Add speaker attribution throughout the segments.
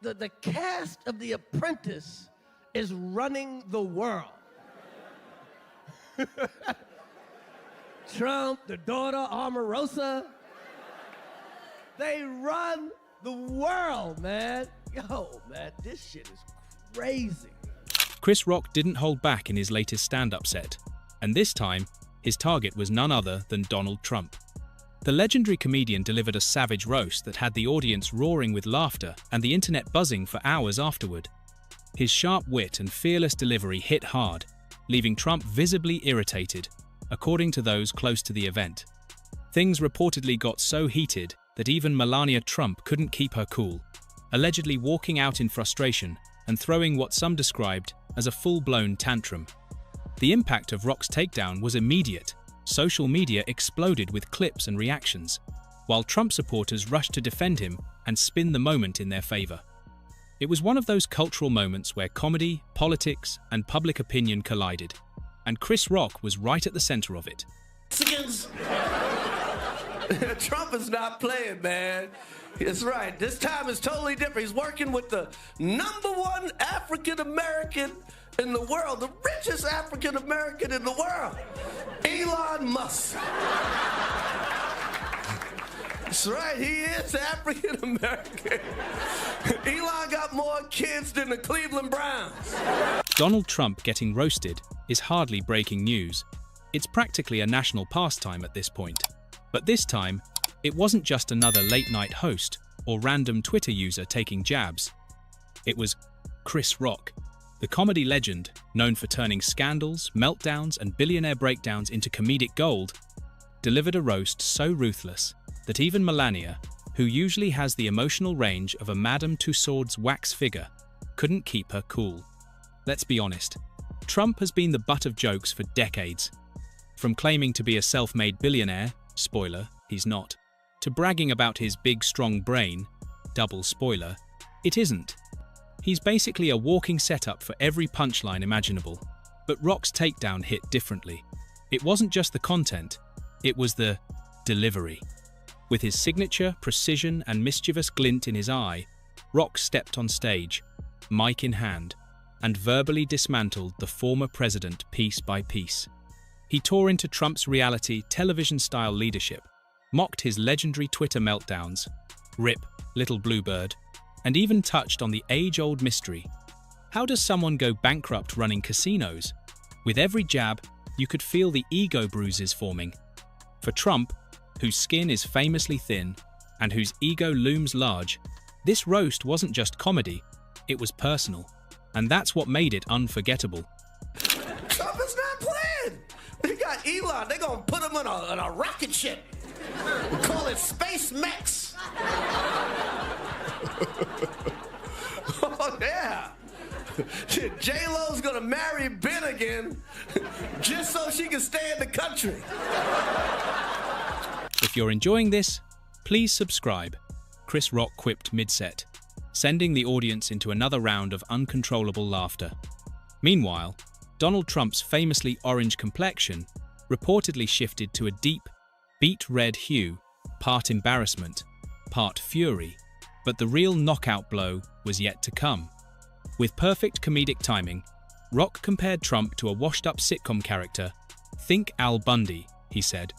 Speaker 1: the cast of The Apprentice is running the world. Trump, the daughter, Omarosa, they run the world, man. Yo, man, this shit is crazy.
Speaker 2: Chris Rock didn't hold back in his latest stand-up set, and this time, his target was none other than Donald Trump. The legendary comedian delivered a savage roast that had the audience roaring with laughter and the internet buzzing for hours afterward. His sharp wit and fearless delivery hit hard, leaving Trump visibly irritated, according to those close to the event. Things reportedly got so heated that even Melania Trump couldn't keep her cool, allegedly walking out in frustration and throwing what some described as a full-blown tantrum. The impact of Rock's takedown was immediate. Social media exploded with clips and reactions, while Trump supporters rushed to defend him and spin the moment in their favor. It was one of those cultural moments where comedy, politics, and public opinion collided, and Chris Rock was right at the center of it.
Speaker 3: Trump is not playing, man. That's right. This time is totally different. He's working with the #1 African-American in the world, the richest African-American in the world, Elon Musk. That's right, he is African-American. Elon got more kids than the Cleveland Browns.
Speaker 2: Donald Trump getting roasted is hardly breaking news. It's practically a national pastime at this point. But this time, it wasn't just another late-night host or random Twitter user taking jabs. It was Chris Rock, the comedy legend known for turning scandals, meltdowns, and billionaire breakdowns into comedic gold, delivered a roast so ruthless that even Melania, who usually has the emotional range of a Madame Tussauds wax figure, couldn't keep her cool. Let's be honest, Trump has been the butt of jokes for decades. From claiming to be a self-made billionaire, spoiler, he's not, to bragging about his big strong brain, double spoiler, it isn't. He's basically a walking setup for every punchline imaginable. But Rock's takedown hit differently. It wasn't just the content, it was the delivery. With his signature, precision, and mischievous glint in his eye, Rock stepped on stage, mic in hand, and verbally dismantled the former president piece by piece. He tore into Trump's reality, television-style leadership, mocked his legendary Twitter meltdowns, rip, little bluebird, and even touched on the age-old mystery. How does someone go bankrupt running casinos? With every jab, you could feel the ego bruises forming. For Trump, whose skin is famously thin and whose ego looms large, this roast wasn't just comedy, it was personal. And that's what made it unforgettable.
Speaker 3: Trump is not playing. They got Elon. They're going to put him on a rocket ship. We call it Space Mex. Oh, yeah. J-Lo's going to marry Ben again just so she can stay in the country.
Speaker 2: If you're enjoying this, please subscribe, Chris Rock quipped mid-set, sending the audience into another round of uncontrollable laughter. Meanwhile, Donald Trump's famously orange complexion reportedly shifted to a deep, beet red hue, part embarrassment, part fury, but the real knockout blow was yet to come. With perfect comedic timing, Rock compared Trump to a washed-up sitcom character. Think Al Bundy, he said,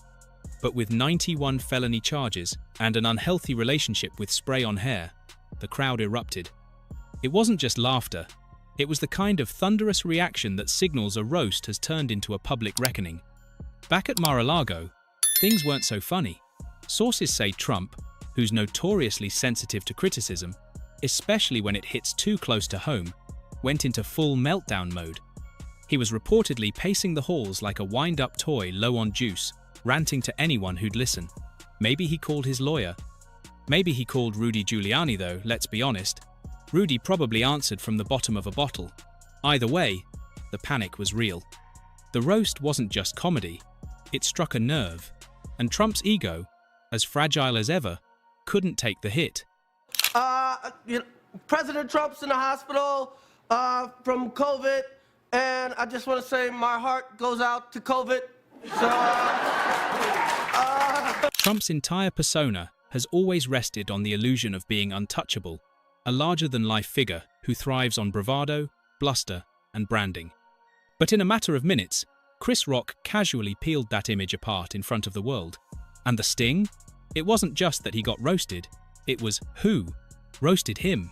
Speaker 2: but with 91 felony charges and an unhealthy relationship with spray on hair. The crowd erupted. It wasn't just laughter, it was the kind of thunderous reaction that signals a roast has turned into a public reckoning. Back at Mar-a-Lago, things weren't so funny. Sources say Trump, who's notoriously sensitive to criticism, especially when it hits too close to home, went into full meltdown mode. He was reportedly pacing the halls like a wind-up toy low on juice, ranting to anyone who'd listen. Maybe he called his lawyer. Maybe he called Rudy Giuliani though, let's be honest. Rudy probably answered from the bottom of a bottle. Either way, the panic was real. The roast wasn't just comedy, it struck a nerve, and Trump's ego, as fragile as ever, couldn't take the hit.
Speaker 1: President Trump's in the hospital from COVID, and I just want to say my heart goes out to COVID.
Speaker 2: Trump's entire persona has always rested on the illusion of being untouchable, a larger-than-life figure who thrives on bravado, bluster, and branding. But in a matter of minutes, Chris Rock casually peeled that image apart in front of the world. And the sting? It wasn't just that he got roasted, it was who roasted him.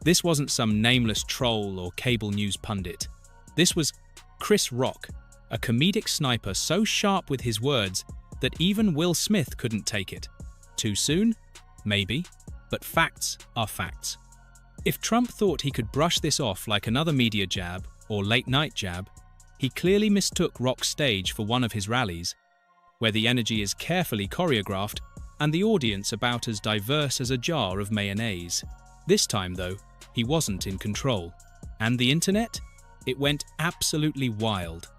Speaker 2: This wasn't some nameless troll or cable news pundit. This was Chris Rock, a comedic sniper so sharp with his words that even Will Smith couldn't take it. Too soon? Maybe, but facts are facts. If Trump thought he could brush this off like another media jab or late-night jab, he clearly mistook Rock's stage for one of his rallies, where the energy is carefully choreographed and the audience about as diverse as a jar of mayonnaise. This time, though, he wasn't in control. And the internet? It went absolutely wild.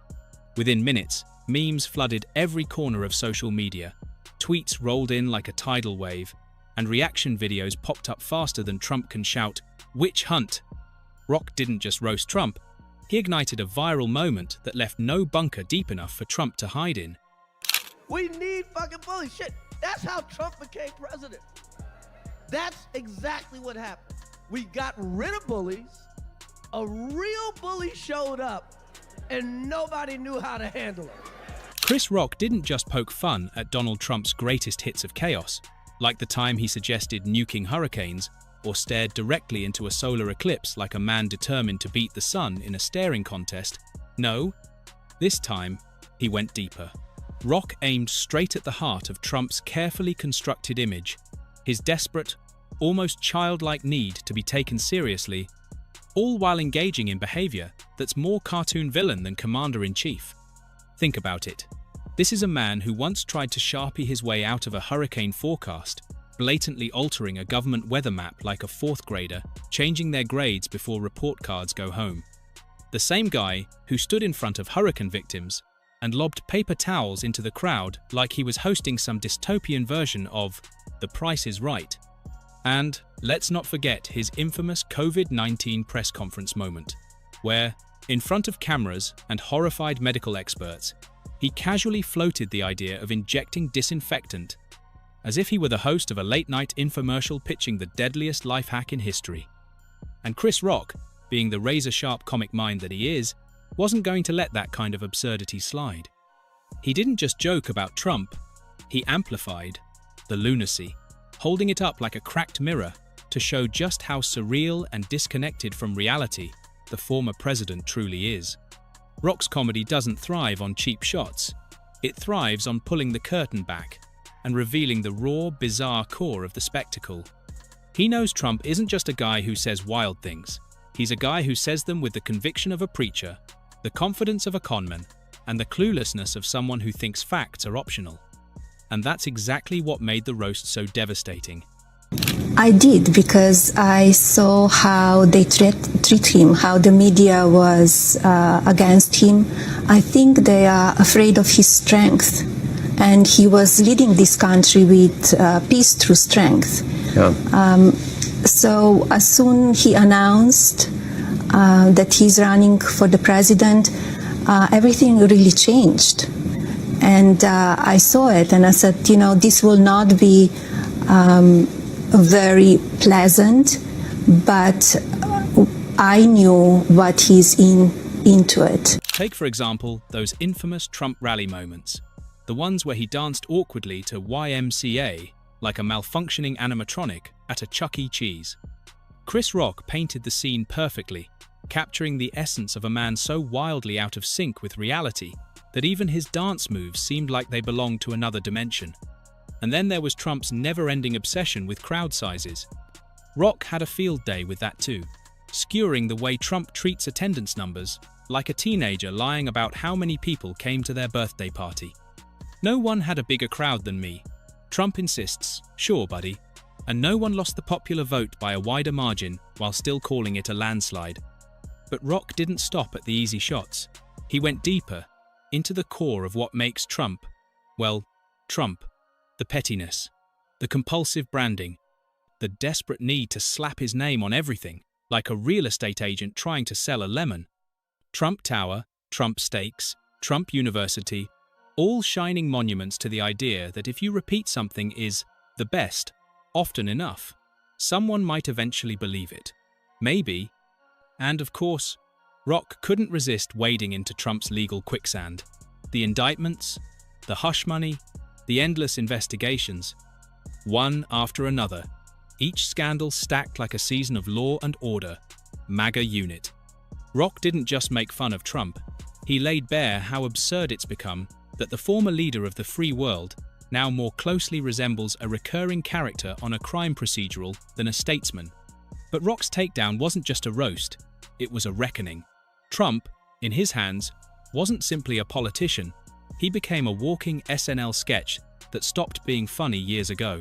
Speaker 2: Within minutes, memes flooded every corner of social media, tweets rolled in like a tidal wave, and reaction videos popped up faster than Trump can shout, "Witch hunt!" Rock didn't just roast Trump, he ignited a viral moment that left no bunker deep enough for Trump to hide in.
Speaker 1: We need fucking bullies. Shit, that's how Trump became president. That's exactly what happened. We got rid of bullies, a real bully showed up, and nobody knew how to handle it.
Speaker 2: Chris Rock didn't just poke fun at Donald Trump's greatest hits of chaos, like the time he suggested nuking hurricanes or stared directly into a solar eclipse like a man determined to beat the sun in a staring contest. No, this time he went deeper. Rock aimed straight at the heart of Trump's carefully constructed image, his desperate, almost childlike need to be taken seriously, all while engaging in behavior that's more cartoon villain than commander-in-chief. Think about it. This is a man who once tried to Sharpie his way out of a hurricane forecast, blatantly altering a government weather map like a fourth grader, changing their grades before report cards go home. The same guy who stood in front of hurricane victims and lobbed paper towels into the crowd like he was hosting some dystopian version of The Price is Right. And let's not forget his infamous COVID-19 press conference moment, where, in front of cameras and horrified medical experts, he casually floated the idea of injecting disinfectant, as if he were the host of a late-night infomercial pitching the deadliest life hack in history. And Chris Rock, being the razor-sharp comic mind that he is, wasn't going to let that kind of absurdity slide. He didn't just joke about Trump, he amplified the lunacy, holding it up like a cracked mirror to show just how surreal and disconnected from reality the former president truly is. Rock's comedy doesn't thrive on cheap shots. It thrives on pulling the curtain back and revealing the raw, bizarre core of the spectacle. He knows Trump isn't just a guy who says wild things. He's a guy who says them with the conviction of a preacher, the confidence of a conman, and the cluelessness of someone who thinks facts are optional. And that's exactly what made the roast so devastating.
Speaker 4: I did, because I saw how they treat him, how the media was against him. I think they are afraid of his strength, and he was leading this country with peace through strength. Yeah. So as soon he announced that he's running for the president, everything really changed. And I saw it, and I said, you know, this will not be very pleasant, but I knew what he's into it.
Speaker 2: Take, for example, those infamous Trump rally moments, the ones where he danced awkwardly to YMCA like a malfunctioning animatronic at a Chuck E. Cheese. Chris Rock painted the scene perfectly, capturing the essence of a man so wildly out of sync with reality that even his dance moves seemed like they belonged to another dimension. And then there was Trump's never-ending obsession with crowd sizes. Rock had a field day with that too, skewering the way Trump treats attendance numbers, like a teenager lying about how many people came to their birthday party. No one had a bigger crowd than me, Trump insists, sure buddy, and no one lost the popular vote by a wider margin while still calling it a landslide. But Rock didn't stop at the easy shots. He went deeper, into the core of what makes Trump, well, Trump. The pettiness, the compulsive branding, the desperate need to slap his name on everything, like a real estate agent trying to sell a lemon. Trump Tower, Trump Steaks, Trump University, all shining monuments to the idea that if you repeat something is the best often enough, someone might eventually believe it. Maybe. And of course, Rock couldn't resist wading into Trump's legal quicksand. The indictments, the hush money, the endless investigations, one after another, each scandal stacked like a season of Law and Order, MAGA unit. Rock didn't just make fun of Trump, he laid bare how absurd it's become that the former leader of the free world now more closely resembles a recurring character on a crime procedural than a statesman. But Rock's takedown wasn't just a roast, it was a reckoning. Trump, in his hands, wasn't simply a politician, he became a walking SNL sketch that stopped being funny years ago.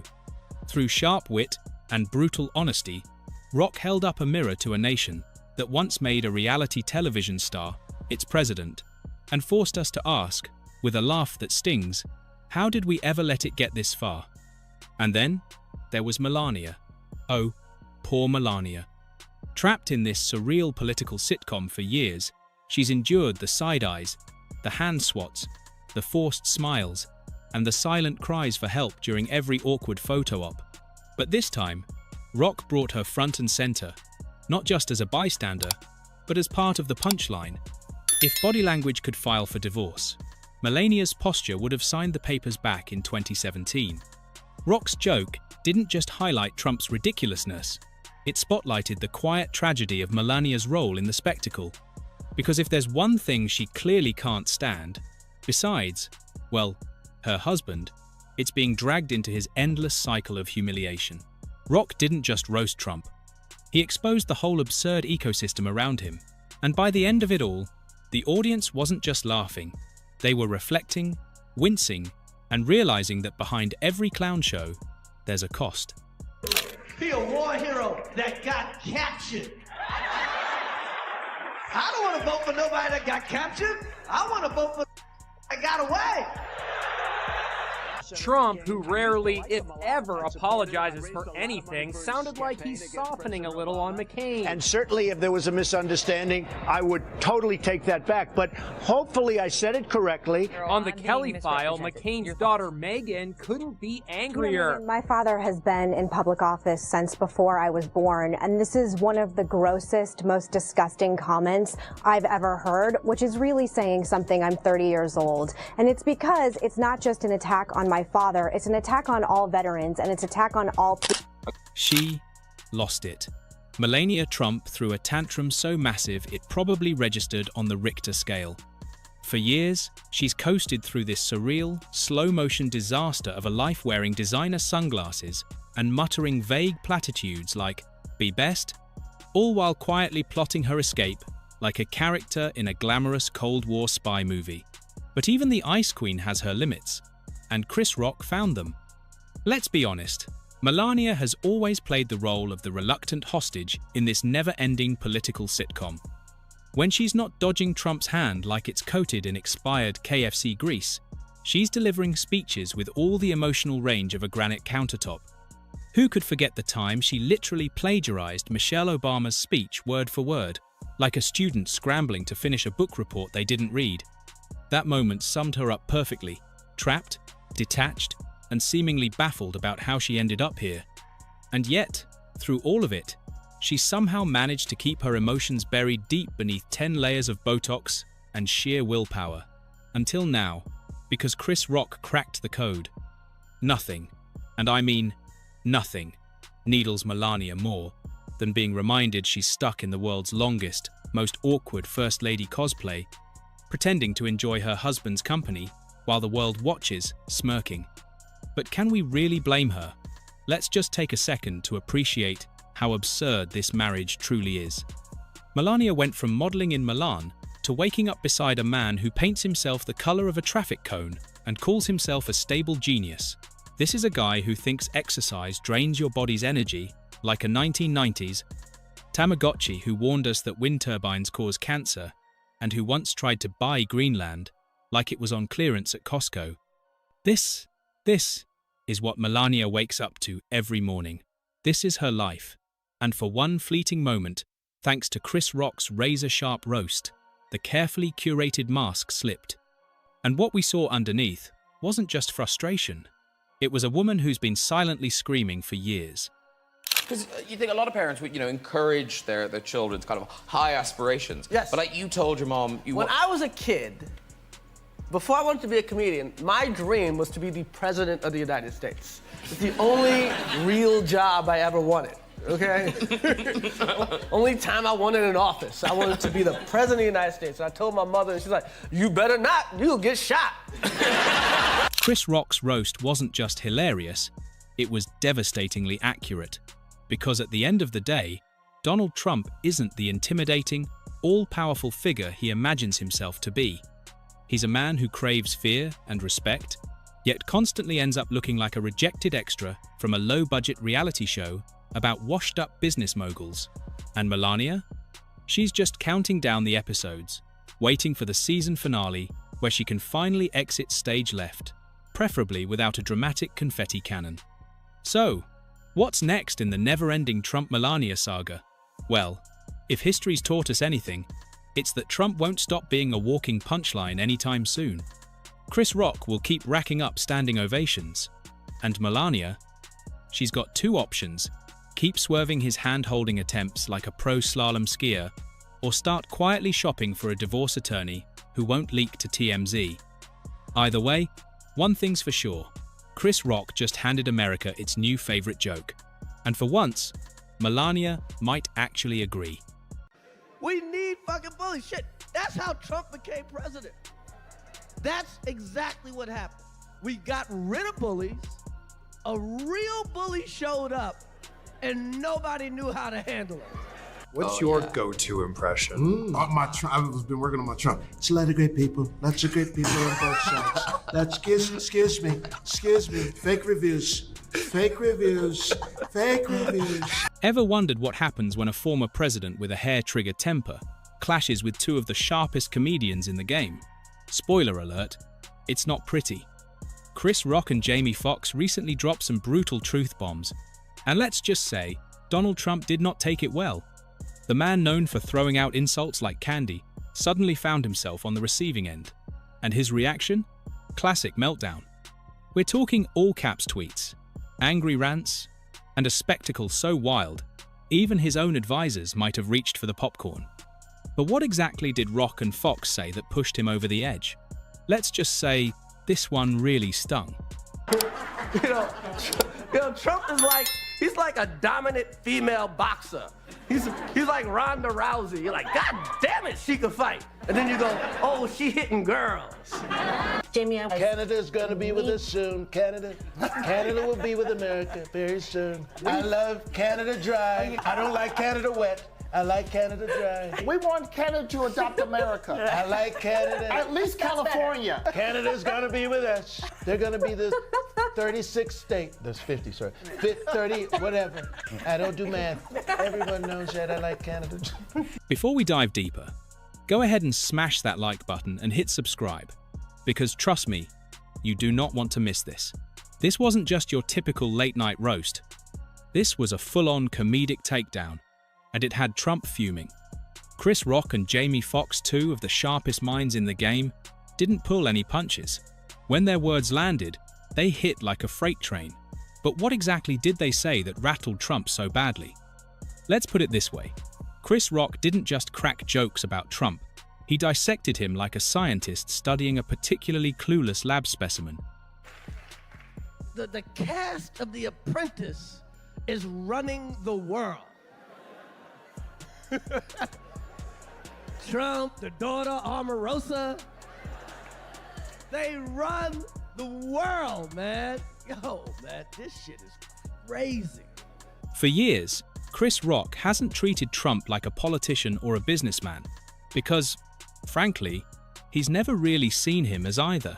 Speaker 2: Through sharp wit and brutal honesty, Rock held up a mirror to a nation that once made a reality television star its president, and forced us to ask, with a laugh that stings, how did we ever let it get this far? And then, there was Melania. Oh, poor Melania. Trapped in this surreal political sitcom for years, she's endured the side eyes, the hand swats, the forced smiles, and the silent cries for help during every awkward photo op. But this time, Rock brought her front and center, not just as a bystander, but as part of the punchline. If body language could file for divorce, Melania's posture would have signed the papers back in 2017. Rock's joke didn't just highlight Trump's ridiculousness, it spotlighted the quiet tragedy of Melania's role in the spectacle. Because if there's one thing she clearly can't stand, besides, well, her husband, it's being dragged into his endless cycle of humiliation. Rock didn't just roast Trump. He exposed the whole absurd ecosystem around him. And by the end of it all, the audience wasn't just laughing. They were reflecting, wincing, and realizing that behind every clown show, there's a cost.
Speaker 1: He a war hero that got captured. I don't want to vote for nobody that got captured. I want to vote for that got away.
Speaker 5: Trump, who rarely, if ever, apologizes for anything, sounded like he's softening a little on McCain.
Speaker 6: And certainly if there was a misunderstanding, I would totally take that back. But hopefully I said it correctly.
Speaker 5: On the Kelly file, McCain's daughter Meghan couldn't be angrier.
Speaker 7: My father has been in public office since before I was born, and this is one of the grossest, most disgusting comments I've ever heard, which is really saying something. I'm 30 years old. And it's because it's not just an attack on my father, it's an attack on all veterans, and it's an attack on all people.
Speaker 2: She lost it. Melania Trump threw a tantrum so massive it probably registered on the Richter scale. For years, she's coasted through this surreal, slow-motion disaster of a life wearing designer sunglasses and muttering vague platitudes like, "Be best," all while quietly plotting her escape like a character in a glamorous Cold War spy movie. But even the Ice Queen has her limits. And Chris Rock found them. Let's be honest, Melania has always played the role of the reluctant hostage in this never-ending political sitcom. When she's not dodging Trump's hand like it's coated in expired KFC grease, she's delivering speeches with all the emotional range of a granite countertop. Who could forget the time she literally plagiarized Michelle Obama's speech word for word, like a student scrambling to finish a book report they didn't read? That moment summed her up perfectly, trapped, detached, and seemingly baffled about how she ended up here. And yet, through all of it, she somehow managed to keep her emotions buried deep beneath 10 layers of Botox and sheer willpower. Until now, because Chris Rock cracked the code. Nothing, and I mean nothing, needles Melania more than being reminded she's stuck in the world's longest, most awkward First Lady cosplay, pretending to enjoy her husband's company while the world watches, smirking. But can we really blame her? Let's just take a second to appreciate how absurd this marriage truly is. Melania went from modeling in Milan to waking up beside a man who paints himself the color of a traffic cone and calls himself a stable genius. This is a guy who thinks exercise drains your body's energy, like a 1990s Tamagotchi who warned us that wind turbines cause cancer, and who once tried to buy Greenland like it was on clearance at Costco. This is what Melania wakes up to every morning. This is her life. And for one fleeting moment, thanks to Chris Rock's razor-sharp roast, the carefully curated mask slipped. And what we saw underneath wasn't just frustration. It was a woman who's been silently screaming for years.
Speaker 8: Because you think a lot of parents would, encourage their children's kind of high aspirations.
Speaker 3: Yes.
Speaker 8: But like you told your mom,
Speaker 3: When I was a kid, before I wanted to be a comedian, my dream was to be the president of the United States. It's the only real job I ever wanted, okay? Only time I wanted an office. I wanted to be the president of the United States. And I told my mother, and she's like, you better not, you'll get shot.
Speaker 2: Chris Rock's roast wasn't just hilarious, it was devastatingly accurate. Because at the end of the day, Donald Trump isn't the intimidating, all-powerful figure he imagines himself to be. He's a man who craves fear and respect, yet constantly ends up looking like a rejected extra from a low-budget reality show about washed-up business moguls. And Melania? She's just counting down the episodes, waiting for the season finale where she can finally exit stage left, preferably without a dramatic confetti cannon. So, what's next in the never-ending Trump-Melania saga? Well, if history's taught us anything, it's that Trump won't stop being a walking punchline anytime soon. Chris Rock will keep racking up standing ovations. And Melania? She's got two options: keep swerving his hand-holding attempts like a pro-slalom skier, or start quietly shopping for a divorce attorney who won't leak to TMZ. Either way, one thing's for sure: Chris Rock just handed America its new favorite joke. And for once, Melania might actually agree.
Speaker 1: We need fucking bullies. Shit, that's how Trump became president. That's exactly what happened. We got rid of bullies, a real bully showed up, and nobody knew how to handle it.
Speaker 9: What's your go-to impression?
Speaker 10: I've been working on my Trump. It's a lot of great people. Lots of great people on both sides. Excuse me. Fake reviews.
Speaker 2: Ever wondered what happens when a former president with a hair-trigger temper clashes with two of the sharpest comedians in the game? Spoiler alert, it's not pretty. Chris Rock and Jamie Foxx recently dropped some brutal truth bombs, and let's just say, Donald Trump did not take it well. The man known for throwing out insults like candy suddenly found himself on the receiving end. And his reaction? Classic meltdown. We're talking all-caps tweets, angry rants, and a spectacle so wild, even his own advisors might have reached for the popcorn. But what exactly did Rock and Foxx say that pushed him over the edge? Let's just say, this one really stung.
Speaker 3: Trump is he's like a dominant female boxer. He's like Ronda Rousey. You're like, God damn it, she can fight. And then you go, oh, she hitting girls.
Speaker 11: Jamie,
Speaker 6: Canada's gonna be with us soon. Canada will be with America very soon. I love Canada dry. I don't like Canada wet. I like Canada dry.
Speaker 11: we want Canada to adopt America.
Speaker 6: I like Canada.
Speaker 11: At least California.
Speaker 6: Canada's gonna be with us. They're gonna be the 36th state. There's 50, sorry. 30, whatever. I don't do math. Everyone knows that I like Canada.
Speaker 2: Before we dive deeper, go ahead and smash that like button and hit subscribe. Because trust me, you do not want to miss this. This wasn't just your typical late-night roast. This was a full-on comedic takedown, and it had Trump fuming. Chris Rock and Jamie Foxx, two of the sharpest minds in the game, didn't pull any punches. When their words landed, they hit like a freight train. But what exactly did they say that rattled Trump so badly? Let's put it this way. Chris Rock didn't just crack jokes about Trump. He dissected him like a scientist studying a particularly clueless lab specimen.
Speaker 1: The cast of The Apprentice is running the world. Trump, the daughter, Omarosa, they run the world, man. Yo, man, this shit is crazy.
Speaker 2: For years, Chris Rock hasn't treated Trump like a politician or a businessman because, frankly, he's never really seen him as either.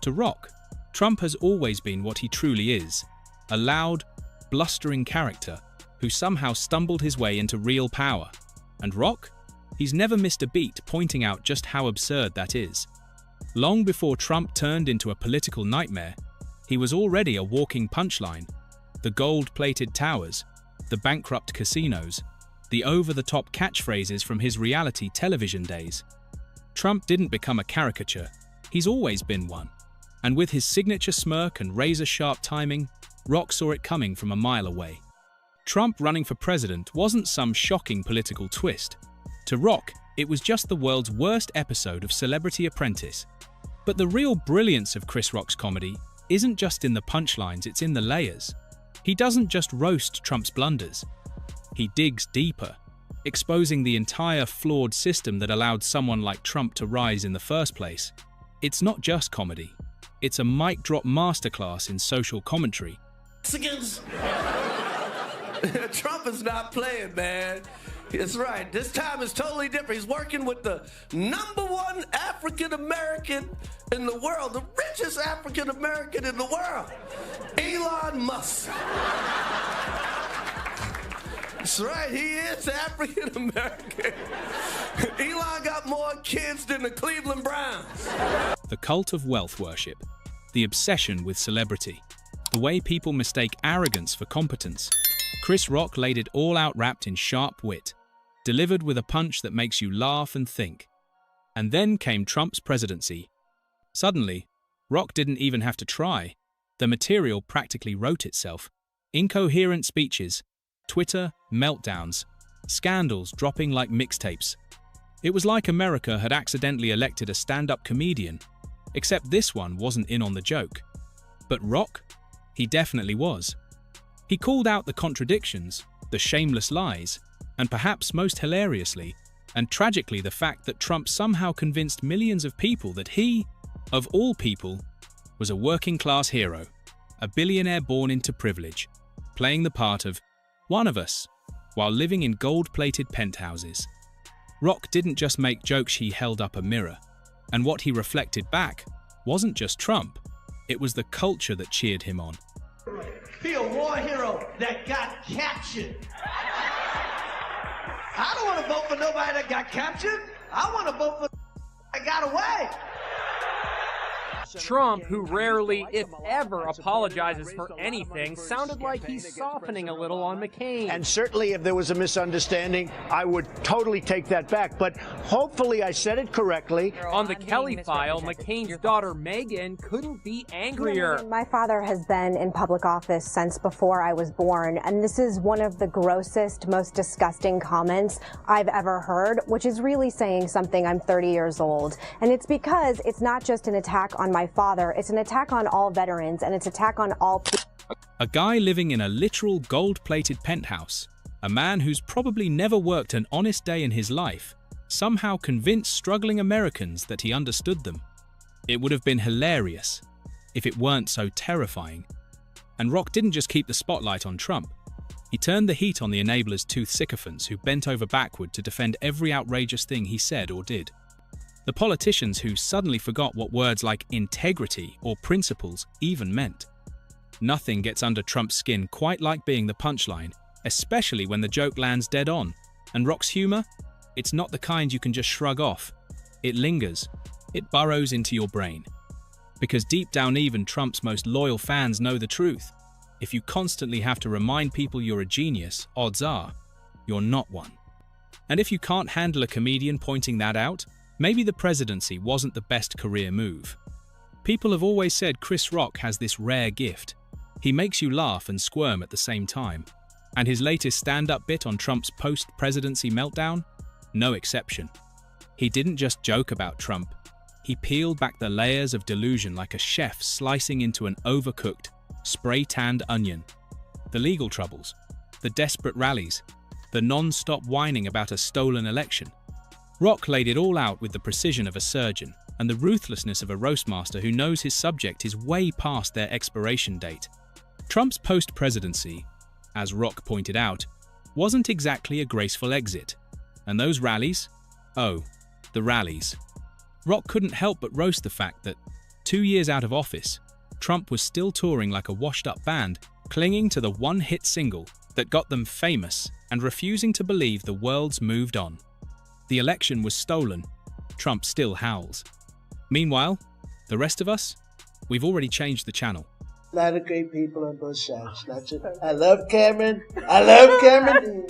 Speaker 2: To Rock, Trump has always been what he truly is, a loud, blustering character who somehow stumbled his way into real power. And Rock? He's never missed a beat pointing out just how absurd that is. Long before Trump turned into a political nightmare, he was already a walking punchline. The gold-plated towers, the bankrupt casinos, the over-the-top catchphrases from his reality television days. Trump didn't become a caricature, he's always been one. And with his signature smirk and razor-sharp timing, Rock saw it coming from a mile away. Trump running for president wasn't some shocking political twist. To Rock, it was just the world's worst episode of Celebrity Apprentice. But the real brilliance of Chris Rock's comedy isn't just in the punchlines, it's in the layers. He doesn't just roast Trump's blunders. He digs deeper, exposing the entire flawed system that allowed someone like Trump to rise in the first place. It's not just comedy. It's a mic-drop masterclass in social commentary.
Speaker 3: Trump is not playing, man. That's right. This time is totally different. He's working with the #1 African American in the world, the richest African American in the world, Elon Musk. That's right. He is African American. Elon got more kids than the Cleveland Browns.
Speaker 2: The cult of wealth worship, the obsession with celebrity, the way people mistake arrogance for competence. Chris Rock laid it all out wrapped in sharp wit, delivered with a punch that makes you laugh and think. And then came Trump's presidency. Suddenly, Rock didn't even have to try. The material practically wrote itself. Incoherent speeches, Twitter meltdowns, scandals dropping like mixtapes. It was like America had accidentally elected a stand-up comedian, except this one wasn't in on the joke. But Rock? He definitely was. He called out the contradictions, the shameless lies, and perhaps most hilariously, and tragically, the fact that Trump somehow convinced millions of people that he, of all people, was a working-class hero, a billionaire born into privilege, playing the part of one of us, while living in gold-plated penthouses. Rock didn't just make jokes, he held up a mirror, and what he reflected back wasn't just Trump, it was the culture that cheered him on.
Speaker 1: Be a war hero that got captured. I don't want to vote for nobody that got captured. I want to vote for that got away.
Speaker 5: Trump, who rarely, if ever, apologizes for anything, sounded like he's softening a little on McCain.
Speaker 6: And certainly if there was a misunderstanding, I would totally take that back. But hopefully I said it correctly.
Speaker 5: On the Kelly file, McCain's daughter Meghan couldn't be angrier.
Speaker 7: My father has been in public office since before I was born, and this is one of the grossest, most disgusting comments I've ever heard, which is really saying something. I'm 30 years old. And it's because it's not just an attack on my father, it's an attack on all veterans, and it's an attack on all people.
Speaker 2: A guy living in a literal gold-plated penthouse, a man who's probably never worked an honest day in his life, somehow convinced struggling Americans that he understood them. It would have been hilarious if it weren't so terrifying. And Rock didn't just keep the spotlight on Trump. He turned the heat on the enabler's tooth sycophants who bent over backward to defend every outrageous thing he said or did. The politicians who suddenly forgot what words like integrity or principles even meant. Nothing gets under Trump's skin quite like being the punchline, especially when the joke lands dead on. And Rock's humor? It's not the kind you can just shrug off. It lingers. It burrows into your brain. Because deep down even Trump's most loyal fans know the truth. If you constantly have to remind people you're a genius, odds are you're not one. And if you can't handle a comedian pointing that out, maybe the presidency wasn't the best career move. People have always said Chris Rock has this rare gift. He makes you laugh and squirm at the same time. And his latest stand-up bit on Trump's post-presidency meltdown? No exception. He didn't just joke about Trump. He peeled back the layers of delusion like a chef slicing into an overcooked, spray-tanned onion. The legal troubles, the desperate rallies, the non-stop whining about a stolen election. Rock laid it all out with the precision of a surgeon and the ruthlessness of a roastmaster who knows his subject is way past their expiration date. Trump's post-presidency, as Rock pointed out, wasn't exactly a graceful exit. And those rallies? Oh, the rallies. Rock couldn't help but roast the fact that, 2 years out of office, Trump was still touring like a washed-up band, clinging to the one-hit single that got them famous and refusing to believe the world's moved on. The election was stolen. Trump still howls. Meanwhile, the rest of us? We've already changed the channel.
Speaker 10: A lot of great people on both sides. That's it. I love Cameron. I love Cameron.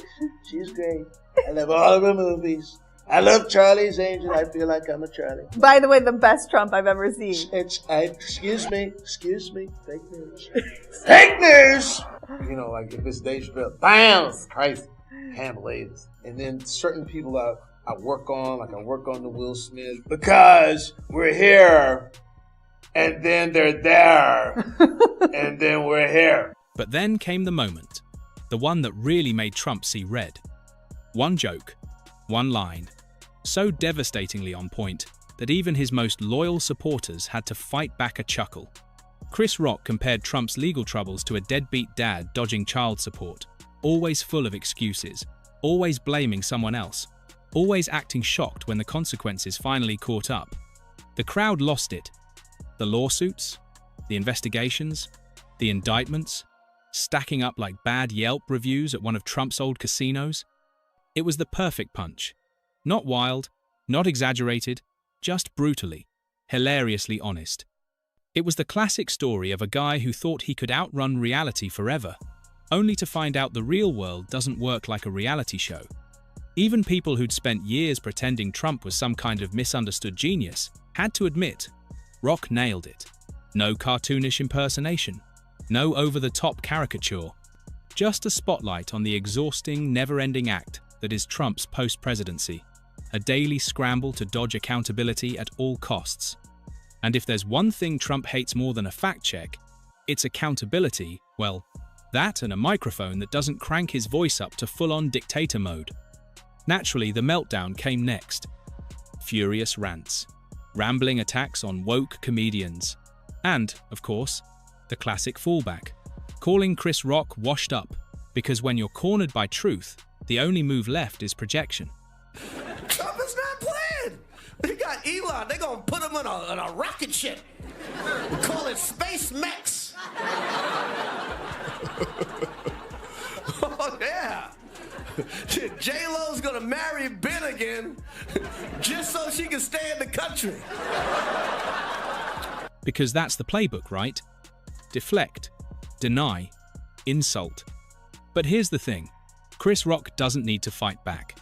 Speaker 10: She's great. I love all of her movies.
Speaker 6: I love Charlie's Angel. I feel like I'm a Charlie.
Speaker 12: By the way, the best Trump I've ever seen.
Speaker 6: Excuse me. Fake news. Fake news! You know, like if it's Dave Chappelle, bam! Christ, can't believe this. And then certain people I work on, like I work on the Will Smith, because we're here, and then they're there, and then we're here.
Speaker 2: But then came the moment, the one that really made Trump see red. One joke, one line, so devastatingly on point that even his most loyal supporters had to fight back a chuckle. Chris Rock compared Trump's legal troubles to a deadbeat dad dodging child support, always full of excuses, always blaming someone else, always acting shocked when the consequences finally caught up. The crowd lost it. The lawsuits, the investigations, the indictments, stacking up like bad Yelp reviews at one of Trump's old casinos. It was the perfect punch. Not wild, not exaggerated, just brutally, hilariously honest. It was the classic story of a guy who thought he could outrun reality forever, only to find out the real world doesn't work like a reality show. Even people who'd spent years pretending Trump was some kind of misunderstood genius had to admit, Rock nailed it. No cartoonish impersonation, no over-the-top caricature, just a spotlight on the exhausting, never-ending act that is Trump's post-presidency, a daily scramble to dodge accountability at all costs. And if there's one thing Trump hates more than a fact-check, it's accountability, well, that and a microphone that doesn't crank his voice up to full-on dictator mode. Naturally, the meltdown came next. Furious rants, rambling attacks on woke comedians, and, of course, the classic fallback, calling Chris Rock washed up, because when you're cornered by truth, the only move left is projection.
Speaker 3: Trump is not playing. They got Elon. They're going to put him in a rocket ship. We call it Space Mex. Oh, yeah. J-Lo's going to marry Ben again just so she can stay in the country.
Speaker 2: Because that's the playbook, right? Deflect, deny, insult. But here's the thing. Chris Rock doesn't need to fight back.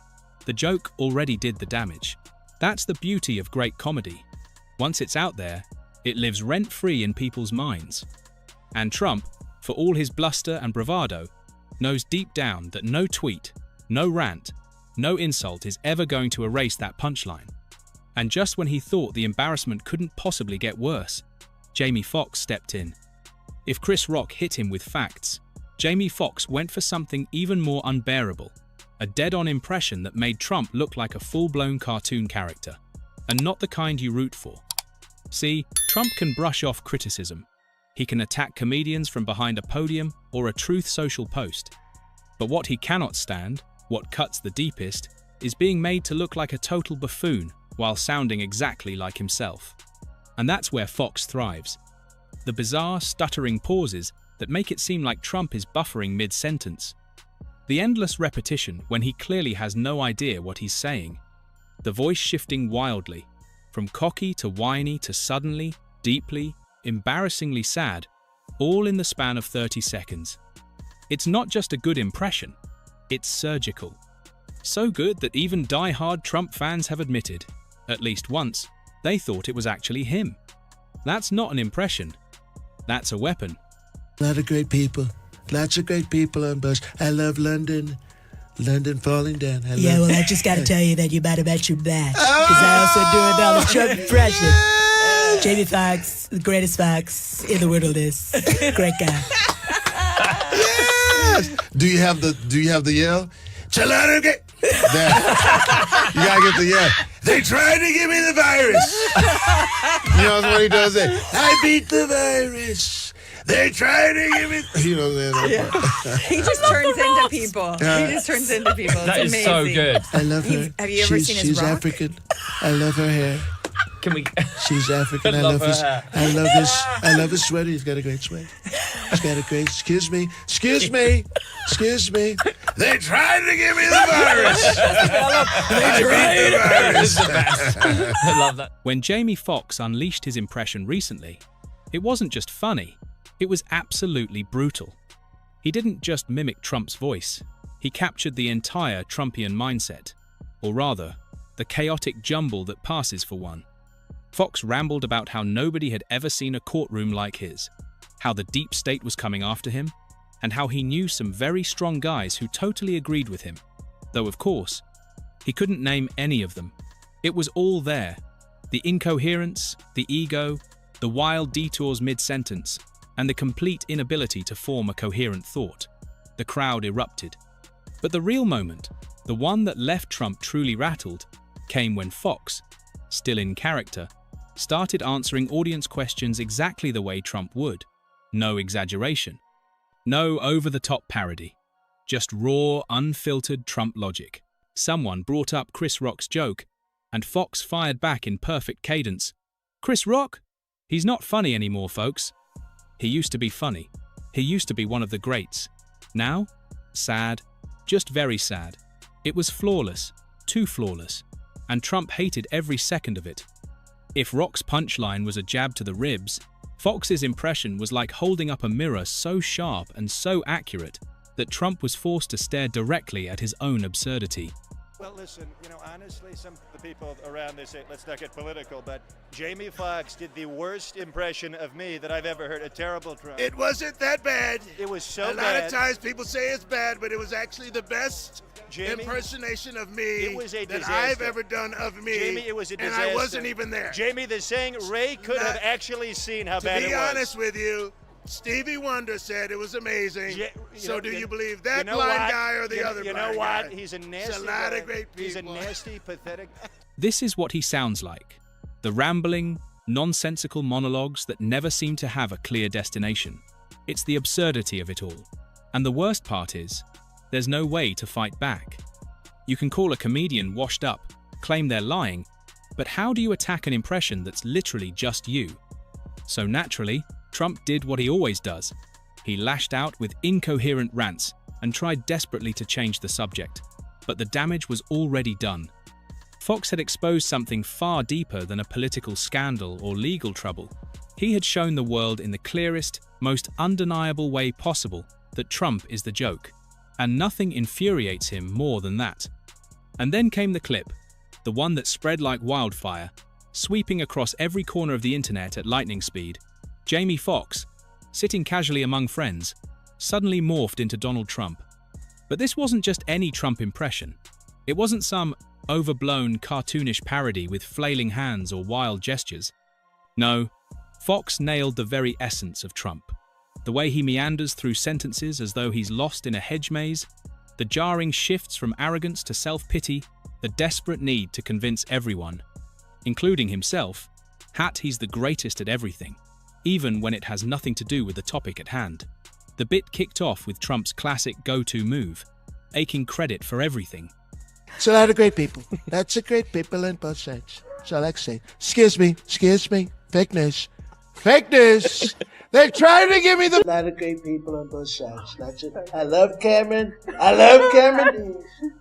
Speaker 2: The joke already did the damage. That's the beauty of great comedy. Once it's out there, it lives rent-free in people's minds. And Trump, for all his bluster and bravado, knows deep down that no tweet, no rant, no insult is ever going to erase that punchline. And just when he thought the embarrassment couldn't possibly get worse, Jamie Foxx stepped in. If Chris Rock hit him with facts, Jamie Foxx went for something even more unbearable, a dead-on impression that made Trump look like a full-blown cartoon character, and not the kind you root for. See, Trump can brush off criticism. He can attack comedians from behind a podium or a Truth Social post. But what he cannot stand, what cuts the deepest, is being made to look like a total buffoon while sounding exactly like himself. And that's where Foxx thrives. The bizarre, stuttering pauses that make it seem like Trump is buffering mid-sentence. The endless repetition when he clearly has no idea what he's saying. The voice shifting wildly, from cocky to whiny to suddenly, deeply, embarrassingly sad, all in the span of 30 seconds. It's not just a good impression, it's surgical. So good that even die-hard Trump fans have admitted, at least once, they thought it was actually him. That's not an impression, that's a weapon.
Speaker 10: A lot of great people. Lots of great people on bus. I love London. London falling down.
Speaker 13: I just got to tell you that you better bet your match. Because I also do another Trump impression. Jamie Foxx, the greatest Fox in the wilderness. Great guy.
Speaker 10: Yes! Do you have the yell? There. You gotta get the yell. They tried to give me the virus. You know what he does there? I beat the virus. They tried to give me. You know that.
Speaker 14: Yeah. He just turns into people. He just turns into people. It's
Speaker 5: that is
Speaker 14: amazing.
Speaker 5: so good.
Speaker 10: I love her.
Speaker 14: Have you ever seen his
Speaker 10: She's
Speaker 14: rock?
Speaker 10: African. I love her hair.
Speaker 5: Can we?
Speaker 10: She's African. I love his. I love his sweater. He's got a great sweater. He's got a great. Excuse me. They tried to give me the virus.
Speaker 5: They tried the virus. The best. I love that.
Speaker 2: When Jamie Foxx unleashed his impression recently, it wasn't just funny, it was absolutely brutal. He didn't just mimic Trump's voice, he captured the entire Trumpian mindset, or rather, the chaotic jumble that passes for one. Foxx rambled about how nobody had ever seen a courtroom like his, how the deep state was coming after him, and how he knew some very strong guys who totally agreed with him. Though, of course, he couldn't name any of them. It was all there. The incoherence, the ego, the wild detours mid-sentence, and the complete inability to form a coherent thought. The crowd erupted. But the real moment, the one that left Trump truly rattled, came when Foxx, still in character, started answering audience questions exactly the way Trump would. No exaggeration. No over-the-top parody. Just raw, unfiltered Trump logic. Someone brought up Chris Rock's joke, and Foxx fired back in perfect cadence. Chris Rock? He's not funny anymore, folks. He used to be funny. He used to be one of the greats. Now? Sad. Just very sad. It was flawless. Too flawless. And Trump hated every second of it. If Rock's punchline was a jab to the ribs, Foxx's impression was like holding up a mirror so sharp and so accurate that Trump was forced to stare directly at his own absurdity.
Speaker 15: Well, listen, honestly, some of the people around this, let's not get political, but Jamie Foxx did the worst impression of me that I've ever heard. A terrible Trump.
Speaker 10: It wasn't that bad.
Speaker 15: It was so bad.
Speaker 10: A lot of times people say it's bad, but it was actually the best impersonation of me that I've ever done of me.
Speaker 15: Jamie, it was a disaster.
Speaker 10: And I wasn't even there.
Speaker 15: Jamie, the saying, Ray could have actually seen how bad it was.
Speaker 10: To be honest with you, Stevie Wonder said it was amazing. So do you believe that blind guy or the other blind guy?
Speaker 15: You know what? He's a nasty
Speaker 10: There's a lot of great people.
Speaker 15: He's a nasty, pathetic...
Speaker 2: This is what he sounds like. The rambling, nonsensical monologues that never seem to have a clear destination. It's the absurdity of it all. And the worst part is, there's no way to fight back. You can call a comedian washed up, claim they're lying, but how do you attack an impression that's literally just you? So naturally, Trump did what he always does. He lashed out with incoherent rants and tried desperately to change the subject. But the damage was already done. Foxx had exposed something far deeper than a political scandal or legal trouble. He had shown the world in the clearest, most undeniable way possible that Trump is the joke. And nothing infuriates him more than that. And then came the clip, the one that spread like wildfire, sweeping across every corner of the internet at lightning speed. Jamie Foxx, sitting casually among friends, suddenly morphed into Donald Trump. But this wasn't just any Trump impression. It wasn't some overblown, cartoonish parody with flailing hands or wild gestures. No, Foxx nailed the very essence of Trump. The way he meanders through sentences as though he's lost in a hedge maze, the jarring shifts from arrogance to self-pity, the desperate need to convince everyone, including himself, he's the greatest at everything, even when it has nothing to do with the topic at hand. The bit kicked off with Trump's classic go-to move, aching credit for everything.
Speaker 16: It's a lot of great people. Lots of great people on both sides. That's all I can say. Excuse me. Fake news. Fake news. They're trying to give me the... A lot of great people on both sides. That's it. I love Cameron.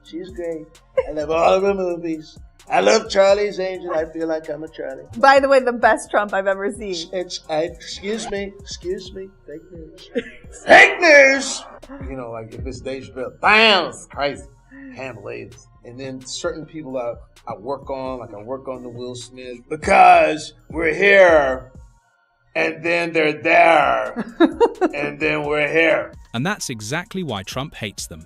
Speaker 16: She's great. I love all of her movies. I love Charlie's Angel. I feel like I'm a Charlie.
Speaker 12: By the way, the best Trump I've ever seen.
Speaker 16: Excuse me. Fake news. Fake news!
Speaker 6: Like if it's Dave Chappelle, bam, crazy. Can't believe this. And then certain people I work on, like I work on the Will Smith, because we're here, and then they're there, and then we're here.
Speaker 2: And that's exactly why Trump hates them.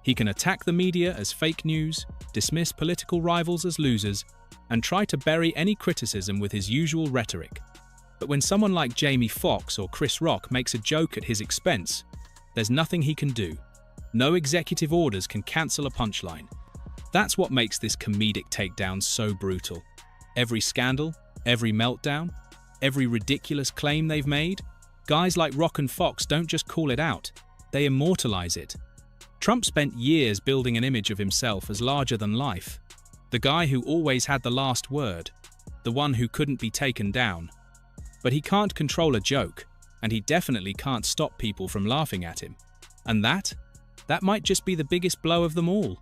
Speaker 2: He can attack the media as fake news, dismiss political rivals as losers, and try to bury any criticism with his usual rhetoric. But when someone like Jamie Foxx or Chris Rock makes a joke at his expense, there's nothing he can do. No executive orders can cancel a punchline. That's what makes this comedic takedown so brutal. Every scandal, every meltdown, every ridiculous claim they've made, guys like Rock and Foxx don't just call it out, they immortalize it. Trump spent years building an image of himself as larger than life, the guy who always had the last word, the one who couldn't be taken down. But he can't control a joke, and he definitely can't stop people from laughing at him. And that might just be the biggest blow of them all.